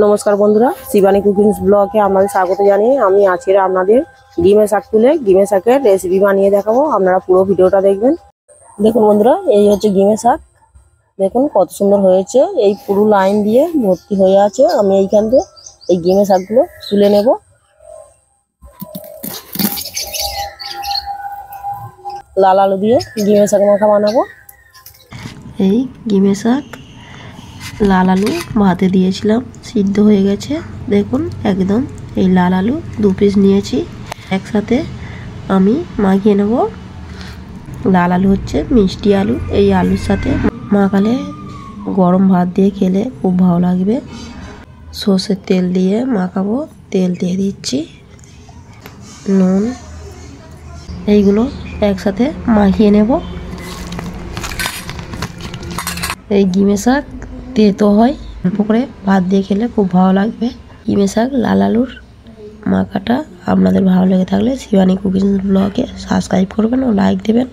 নমস্কার বন্ধুরা, শিবানী কুকিংস ব্লগে আপনাদের স্বাগত জানিয়ে আমি আজকে আপনাদের ডিমের শাক তুলে ডিমের শাকের রেসিপি বানিয়ে দেখাবো। আপনারা পুরো ভিডিওটা দেখবেন। দেখুন বন্ধুরা, এই হচ্ছে ডিমের শাক। দেখুন কত সুন্দর হয়েছে, এই পুরো লাইন দিয়ে ভর্তি হয়ে আছে। আমি এইখান থেকে এই ডিমের শাকগুলো তুলে নেব। লাল আলু দিয়ে ডিমের শাক মাখা বানাবো। এই ডিমের শাক লাল আলু ভাতে দিয়েছিলাম, সিদ্ধ হয়ে গেছে। দেখুন একদম এই লাল আলু 2 পিস নিয়েছি, একসাথে আমি মাখিয়ে নেব। লাল আলু হচ্ছে মিষ্টি আলু, এই আলুর সাথে মাখালে গরম ভাত দিয়ে খেলে খুব ভালো লাগবে। সর্ষের তেল দিয়ে মাখাবো, তেল দিয়ে দিচ্ছি, নুন, এইগুলো একসাথে মাখিয়ে নেব। এই ডিমের শাক তেতো হয়, অল্প করে ভাত দিয়ে খেলে খুব ভালো লাগবে। ডিমের শাক লাল আলুর মাখাটা আপনাদের ভালো লেগে থাকলে শিবানী কুকিং ব্লগে সাবস্ক্রাইব করবেন ও লাইক দেবেন।